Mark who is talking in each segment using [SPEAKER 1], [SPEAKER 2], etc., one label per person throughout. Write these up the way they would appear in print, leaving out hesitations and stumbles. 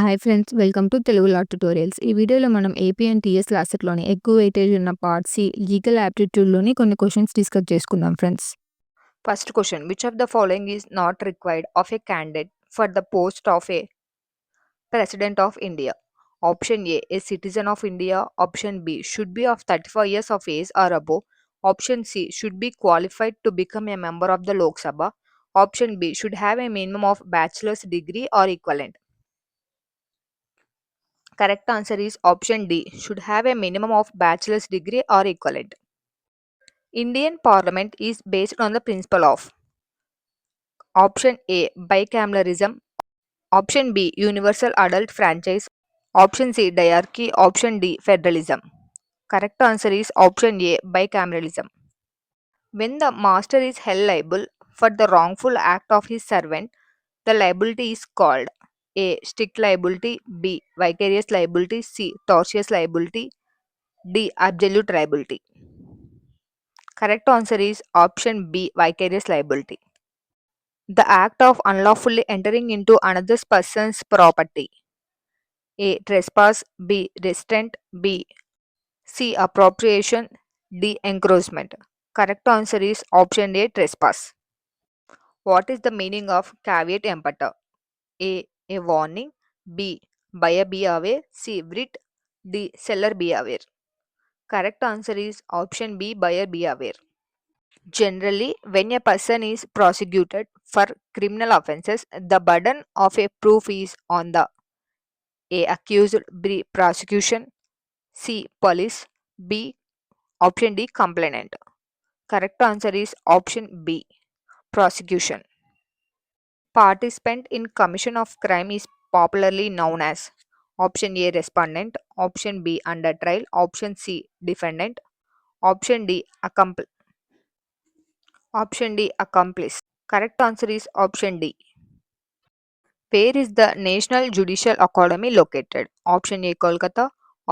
[SPEAKER 1] Hi friends, welcome to Telugu law tutorials. ఈ వీడియోలో మనం ఏపీ అండ్ tslawcetలోని ఎక్కువ వెయిటేజ్ ఉన్న పార్ట్ సి లీగల్ యాప్టిట్యూడ్లోని కొన్ని క్వశ్చన్స్ డిస్కస్ చేసుకుందాం friends.
[SPEAKER 2] First question: which of the following is not required of a candidate for the post of a President of India? Option A citizen of India. Option B, should be of 35 years of age or above. Option C, should be qualified to become a member of the Lok Sabha. Option B, should have a minimum of bachelor's degree or equivalent. Correct answer is option D, should have a minimum of bachelor's degree or equivalent. Indian Parliament is based on the principle of option A, bicameralism. Option B, universal adult franchise. Option C, diarchy. Option D, federalism. Correct answer is option A, bicameralism. When the master is held liable for the wrongful act of his servant, the liability is called A, strict liability. B, vicarious liability. C, tortious liability. D, absolute liability. Correct answer is option B, vicarious liability. The act of unlawfully entering into another person's property. A, trespass. B, restraint. B, C, appropriation. D, encroachment. Correct answer is option A, trespass. What is the meaning of caveat emptor? A warning. B, buyer be aware. C, writ. D, seller be aware. Correct answer is option B, buyer be aware. Generally, when a person is prosecuted for criminal offences, the burden of a proof is on the A, accused. B, prosecution. C, police. B, option D, complainant. Correct answer is option B, prosecution. Participant in commission of crime is popularly known as option A, respondent. Option B, under trial. Option C, defendant. Option D, accomplice. Correct answer is option D. Where is the National Judicial Academy located? Option A, Kolkata.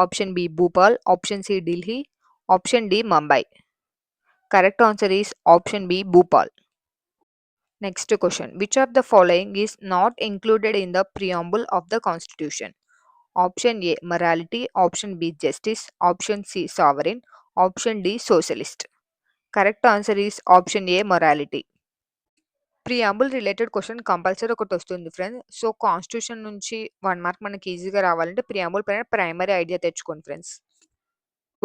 [SPEAKER 2] Option B, Bhopal. Option C, Delhi. Option D, Mumbai. Correct answer is option B, Bhopal. Next question. Which of the following is not included in the preamble of the Constitution? Option A, morality. Option B, justice. Option C, sovereign. Option D, socialist. Correct answer is option A, morality. Preamble related question compulsory ఒకటి వస్తుంది friends. So constitution నుంచి 1 mark మనకి ఈజీగా రావాలంటే preamble పైన primary idea తెచ్చుకోండి friends.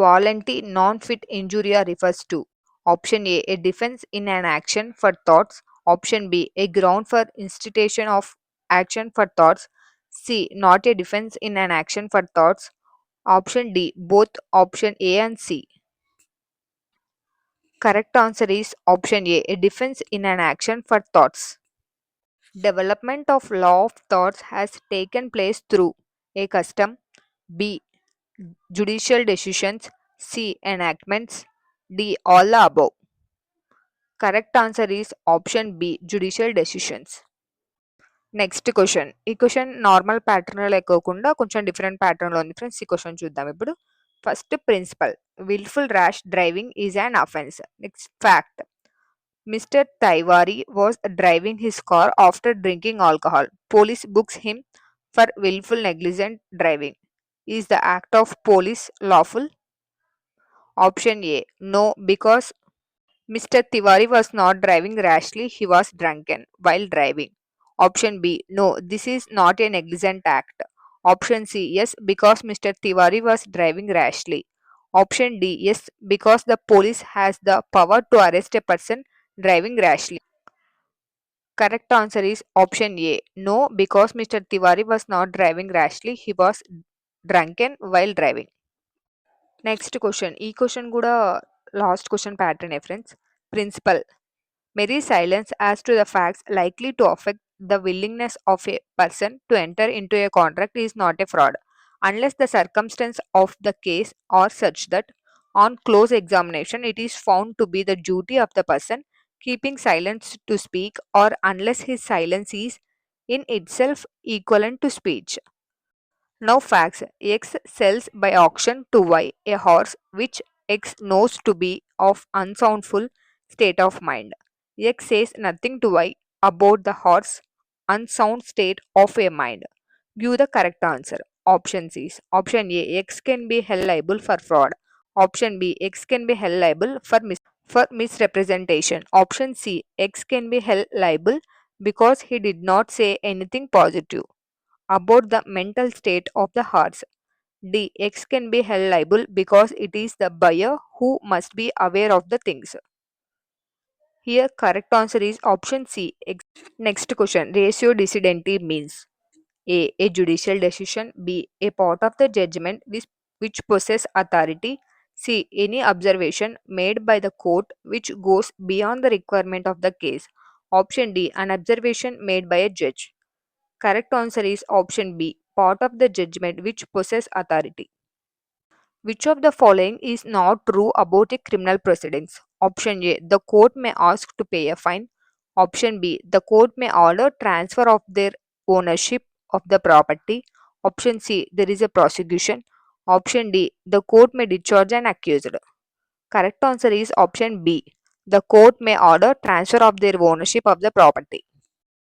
[SPEAKER 2] Voluntary non-fit injuria refers to option A defense in an action for thoughts. Option B, a ground for institution of action for thoughts. C, not a defense in an action for thoughts. Option D, both option A and C. Correct answer is option A defense in an action for thoughts. Development of law of thoughts has taken place through A, custom. B, judicial decisions. C, enactments. D, all the above. Correct answer is option B, judicial decisions. Next question. ఈ question normal ప్యాటర్న్లో లేకోకుండా కొంచెం different ప్యాటర్న్లో ఉంది friends. ఈ question చూద్దాం ఇప్పుడు. First principle, wilful rash driving is an offence. Next fact, mister Tiwari was driving his car after drinking alcohol. Police books him for wilful negligent driving. Is the act of police lawful? Option A, no, because Mr. Tiwari was not driving rashly, he was drunken while driving. Option B, no, this is not a negligent act. Option C, yes, because Mr. Tiwari was driving rashly. Option D, yes, because the police has the power to arrest a person driving rashly. Correct answer is option A, no, because Mr. Tiwari was not driving rashly, he was drunken while driving. Next question. ఈ question కూడా last question pattern friends. Principal, merely silence as to the facts likely to affect the willingness of a person to enter into a contract is not a fraud unless the circumstances of the case are such that on close examination it is found to be the duty of the person keeping silence to speak, or unless his silence is in itself equivalent to speech. Now facts. X sells by auction to Y a horse which X knows to be of unsoundful state of mind. X says nothing to Y about the horse unsound state of a mind. Give the correct answer. Options is option A, X can be held liable for fraud. Option B, X can be held liable for misrepresentation. Option C, X can be held liable because he did not say anything positive about the mental state of the horse. D, X can be held liable because it is the buyer who must be aware of the things. Here correct answer is option C. Next question. Ratio decidendi means A judicial decision. B. A part of the judgment which possess authority. C. Any observation made by the court which goes beyond the requirement of the case. Option D. An observation made by a judge. Correct answer is option B. Part of the judgment which possess authority. Which of the following is not true about a criminal proceedings? Option A. The court may ask to pay a fine. Option B. The court may order transfer of their ownership of the property. Option C. There is a prosecution. Option D. The court may discharge an accused. Correct answer is option B. The court may order transfer of their ownership of the property.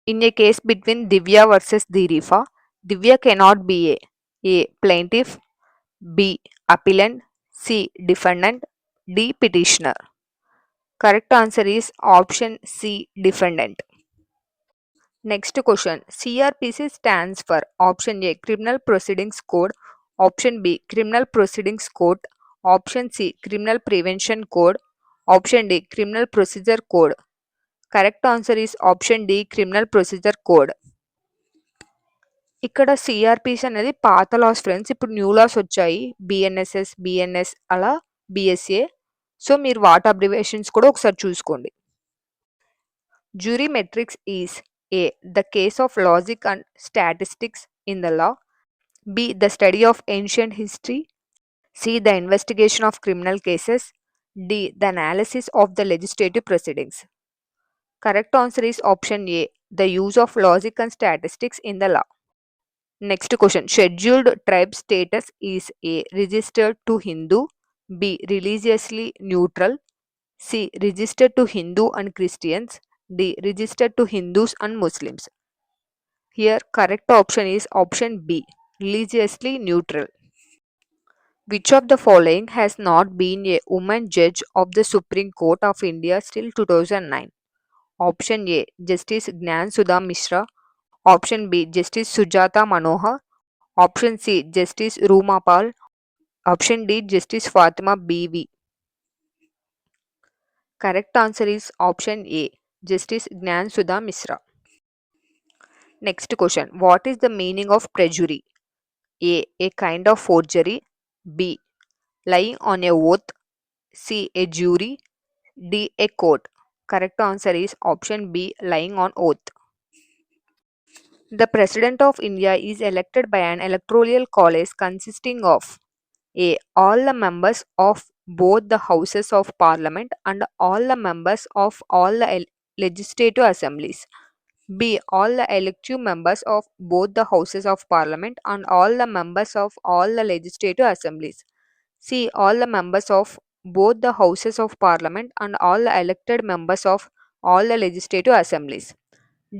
[SPEAKER 2] In a case between Divya versus Dhirifa, Divya cannot be A. Plaintiff, B. Appellant, C. Defendant, D. Petitioner. Correct answer is option C. Defendant. Next question. CRPC stands for option A. Criminal Proceedings Code, option B. Criminal Proceedings Code, option C. Criminal Prevention Code, option D. Criminal Procedure Code. Correct answer is option D. Criminal Procedure Code. ఇక్కడ CRPC అనేది పాత laws friends. ఇప్పుడు new laws వచ్చాయి. BNSS, BNS అలా BSA. So మీరు వాటి abbreviations కూడా ఒకసారి చూసుకోండి. Jurimetrics is A the case of logic and statistics in the law. B the study of ancient history. C the investigation of criminal cases. D the analysis of the legislative proceedings. Correct answer is option A the use of logic and statistics in the law. Next question. Scheduled tribe status is A. Registered to Hindu. B. Religiously neutral. C. Registered to Hindu and Christians. D. Registered to Hindus and Muslims. Here correct option is option B. Religiously neutral. Which of the following has not been a woman judge of the Supreme Court of India till 2009? Option A. Justice Gnan Sudha Mishra. Option B. Justice Sujata Manohar. Option C. Justice Rumapal. Option D. Justice Fatima B.V. Correct answer is option A. Justice Gnan Sudha Mishra. Next question. What is the meaning of perjury? A. A kind of forgery. B. Lying on a oath. C. A jury. D. A court. Correct answer is option B. Lying on oath. The President of India is elected by an electoral college consisting of A. All the members of both the houses of parliament and all the members of all the legislative assemblies. B. All the elective members of both the houses of parliament and all the members of all the legislative assemblies. C. All the members of both the houses of parliament and all the elected members of all the legislative assemblies.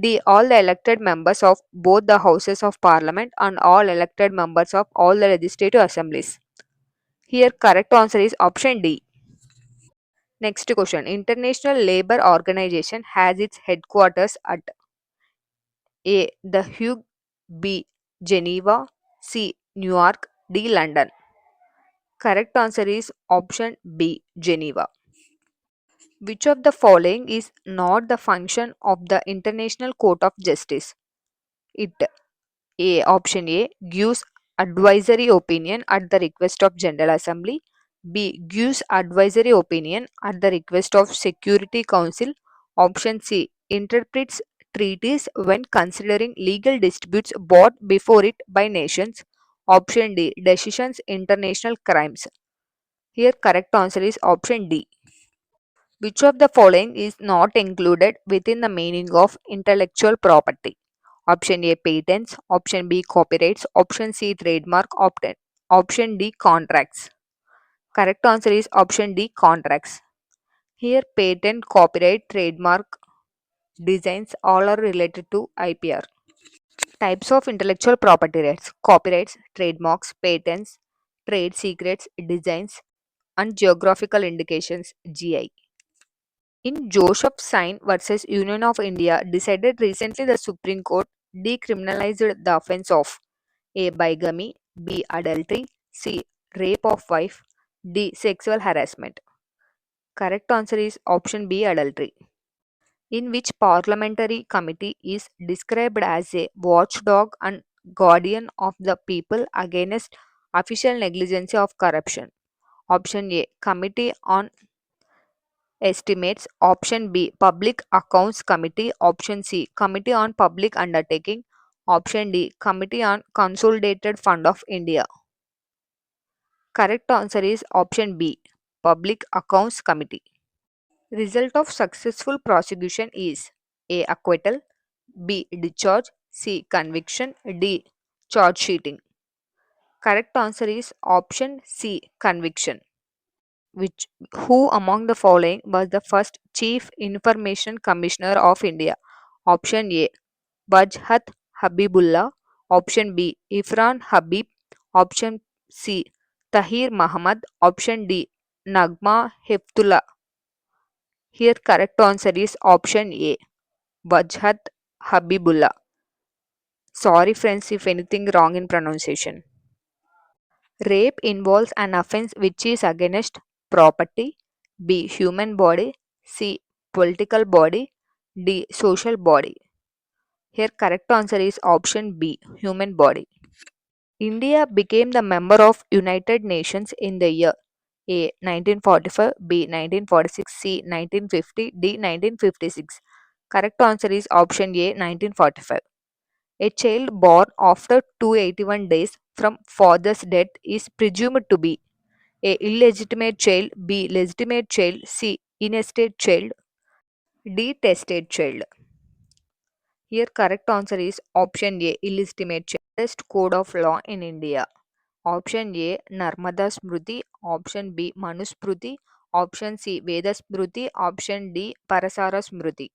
[SPEAKER 2] D. All the elected members of both the houses of parliament and all elected members of all the legislative assemblies. Here correct answer is option D. Next question. International Labour Organization has its headquarters at A. The Hague. B. Geneva. C. New York. D. London. Correct answer is option B. Geneva. Which of the following is not the function of the International Court of Justice? It A. Option A gives advisory opinion at the request of General Assembly. B. Gives advisory opinion at the request of Security Council. Option C. Interprets treaties when considering legal disputes brought before it by nations. Option D. Decisions international crimes. Here correct answer is option D. Which of the following is not included within the meaning of intellectual property? Option A. Patents. Option B. Copyrights. Option C. Trademark. Option D. Contracts. Correct answer is option D. Contracts. Here patent, copyright, trademark, designs all are related to IPR. Types of intellectual property rights: copyrights, trademarks, patents, trade secrets, designs, and geographical indications (GI). In Joseph Sine versus Union of India, decided recently, the Supreme Court decriminalized the offense of A. Bigamy, B. Adultery, C. Rape of wife, D. Sexual harassment. Correct answer is option B. Adultery. In which parliamentary committee is described as a watchdog and guardian of the people against official negligence of corruption? Option A. Committee on Estimates. Option B. Public Accounts Committee. Option C. Committee on Public Undertaking. Option D. Committee on Consolidated Fund of India. Correct answer is option B. Public Accounts Committee. Result of successful prosecution is A. Acquittal, B. Discharge, C. Conviction, D. Charge sheeting. Correct answer is option C. Conviction. Which Who among the following was the first Chief Information Commissioner of India? Option A. Wajhat Habibullah. Option B. Ifran Habib. Option C. Tahir Muhammad. Option D. Nagma Heftullah. Here correct answer is option A. Wajhat Habibullah. Sorry friends if anything wrong in pronunciation. Rape involves an offense which is against property, B. Human body, C. Political body, D. Social body. Here correct answer is option B. Human body. India became the member of United Nations in the year A. 1945, B. 1946, C. 1950, D. 1956. Correct answer is option A. 1945. A child born after 281 days from father's death is presumed to be A. Illegitimate child, B. Legitimate child, C. Intestate child, D. Testate child. Here correct answer is option A. Illegitimate child. Best code of law in India. Option A. Narmada Smriti. Option B. Manusmriti. Option C. Veda Smriti. Option D. Parasara Smriti.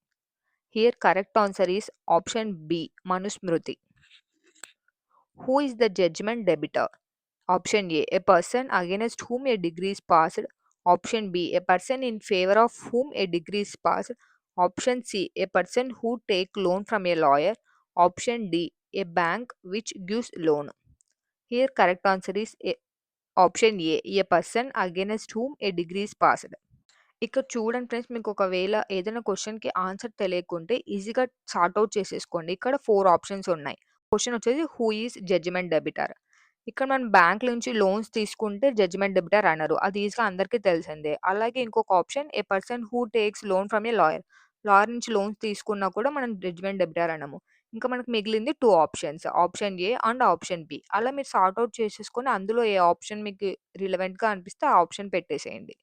[SPEAKER 2] Here correct answer is option B. Manusmriti. Who is the judgment debtor? Option A. A person against whom a decree is passed. Option B. A person in favor of whom a decree is passed. Option C. A person who take loan from a lawyer. Option D. A bank which gives loan. Here correct answer is option A. A person against whom a decree is passed. ఇక్కడ చూడండి friends, మీకు ఒకవేళ ఏదైనా క్వశ్చన్‌కి answer తెలియకుంటే ఈజీగా sort out చేసేసుకోండి. ఇక్కడ 4 options ఉన్నాయి. క్వశ్చన్ వచ్చేసి హూ ఈస్ జడ్జ్‌మెంట్ డెబిటర్. ఇక్కడ మనం బ్యాంక్ నుంచి లోన్స్ తీసుకుంటే జడ్జ్‌మెంట్ డెబిటర్ అనరు. అది ఈజీగా అందరికీ తెలిసిందే. అలాగే ఇంకొక option A person who takes loan from A lawyer. Lawyer నుంచి లోన్స్ తీసుకున్నా కూడా మనం జడ్జ్‌మెంట్ డెబిటర్ అనము. ఇంకా మనకు మిగిలింది 2 options. Option A and option B. అలా మీరు సార్ట్ ఔట్ చేసేసుకొని అందులో ఏ ఆప్షన్ మీకు రిలవెంట్‌గా అనిపిస్తే ఆ ఆప్షన్ పెట్టేసేయండి.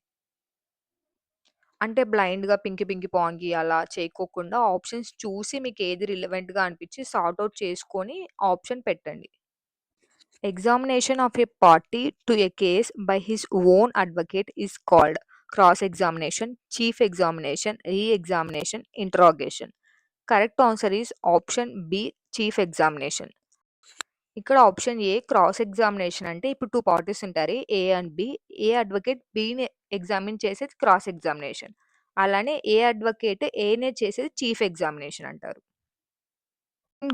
[SPEAKER 2] అంటే బ్లైండ్‌గా పింకీ పింకీ పాంకీ అలా చేయకోకుండా ఆప్షన్స్ చూసి మీకేది రిలవెంట్‌గా అనిపించి సార్ట్ ఔట్ చేసుకొని ఆప్షన్ పెట్టండి. Examination of a party to a case by his own advocate is called cross examination, chief examination, re-examination, interrogation. Correct answer is option B, chief examination. ఇక్కడ option A cross examination అంటే ఇప్పుడు 2 parties ఉంటారు. A and B. A advocate బిని examine చేసేది cross examination. అలానే A advocate ఏనే చేసేది chief examination అంటారు.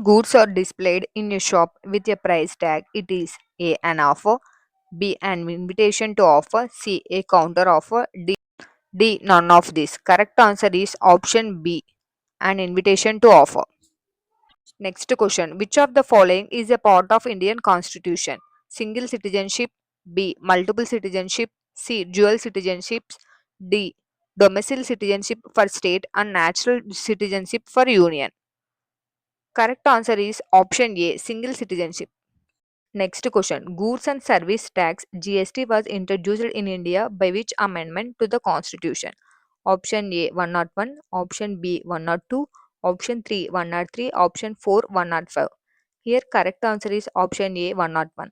[SPEAKER 2] Goods are displayed in a shop with a price tag. It is A. An offer, B. An invitation to offer, C. A counter offer, D. None of this. Correct answer is option B. An invitation to offer. Next question. Which of the following is a part of Indian Constitution? Single citizenship, B. Multiple citizenship, C. Dual citizenships, D. Domicile citizenship for state and natural citizenship for union. Correct answer is option A. Single citizenship. Next question. Goods and Service Tax GST was introduced in India by which amendment to the Constitution? Option A 101, option B 102, option 3 103, option 4 105. Here correct answer is option A 101.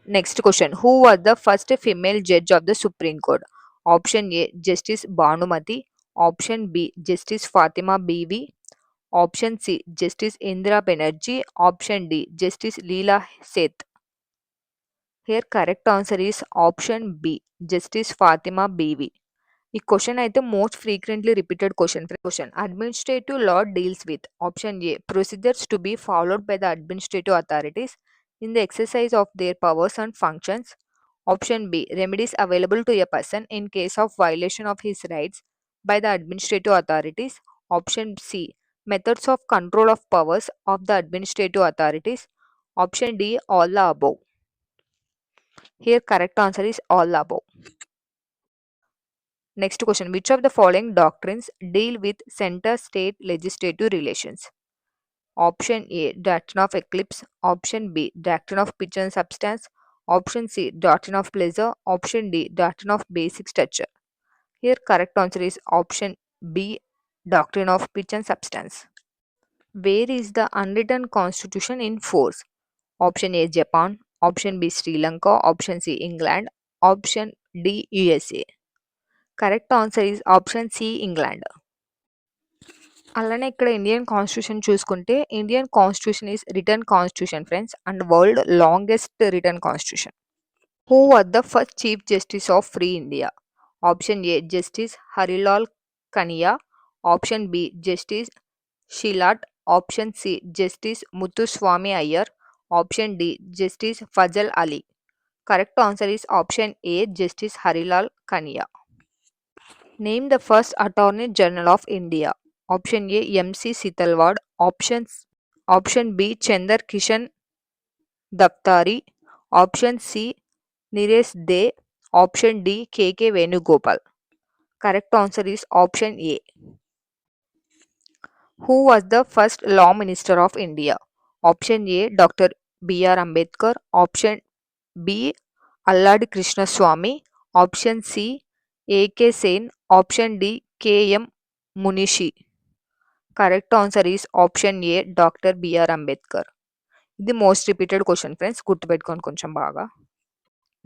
[SPEAKER 2] Next question. Who was the first female judge of the Supreme Court? Option A Justice Bhanumati, option B Justice Fatima Bibi, Option C, Justice Indira Banerjee. Option D, Justice Lawcet. Here correct answer is option B, Justice Fatima BV. ఈ question అయితే most frequently repeated question. Administrative law deals with option A procedures to be followed by the administrative authorities in the exercise of their powers and functions. Option B remedies available to a person in case of violation of his rights by the administrative authorities. Option C methods of control of powers of the administrative authorities. Option D all the above. Here correct answer is all the above. Next question. Which of the following doctrines deal with center-state legislative relations? Option A, doctrine of eclipse. Option B, doctrine of pitch and substance. Option C, doctrine of pleasure. Option D, doctrine of basic structure. Here correct answer is option B, doctrine of pitch and substance. Where is the unwritten constitution in force? Option A, Japan. Option B, Sri Lanka. Option C, England. Option D, USA. Correct answer is option C England. అలానే ఇక్కడ Indian constitution చూసుకుంటే Indian constitution is written constitution friends and world longest written constitution. Who was the first chief justice of free India? Option A justice Harilal Kania. Option B justice Shilat. Option C justice Muthuswami Iyer. Option D justice Fazl Ali. Correct answer is option A justice Harilal Kania. Name the first Attorney General of India. Option A, M.C. Sitalwad. Option B, Chandar Kishan Daftari. Option C, Niresh De. Option D, K.K. Venugopal. Correct answer is option A. Who was the first Law Minister of India? Option A, Dr. B.R. Ambedkar. Option B, Alladi Krishna Swamy. Option C, A.K. Sen. Option D, K.M. Munishi. Correct answer is option A doctor BR Ambedkar. ఇది most repeated question friends, గుర్తుపెట్టుకోండి కొంచెం బాగా.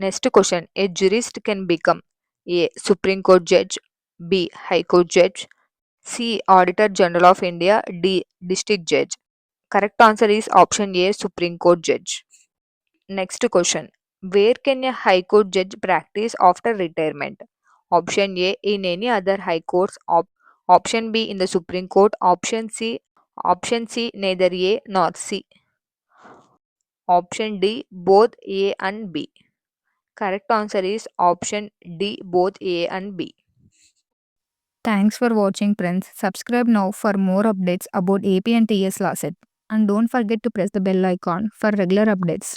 [SPEAKER 2] Next question. A jurist can become a supreme court judge, B high court judge, C auditor general of India, D district judge. Correct answer is option A supreme court judge. Next question. Where can a high court judge practice after retirement? Option A, in any other high courts. Option B, in the Supreme Court. Option C, neither A nor C. Option D, both A and B. Correct answer is option D, both A and B.
[SPEAKER 1] Thanks for watching friends. Subscribe now for more updates about AP and TS Lawcet. And don't forget to press the bell icon for regular updates.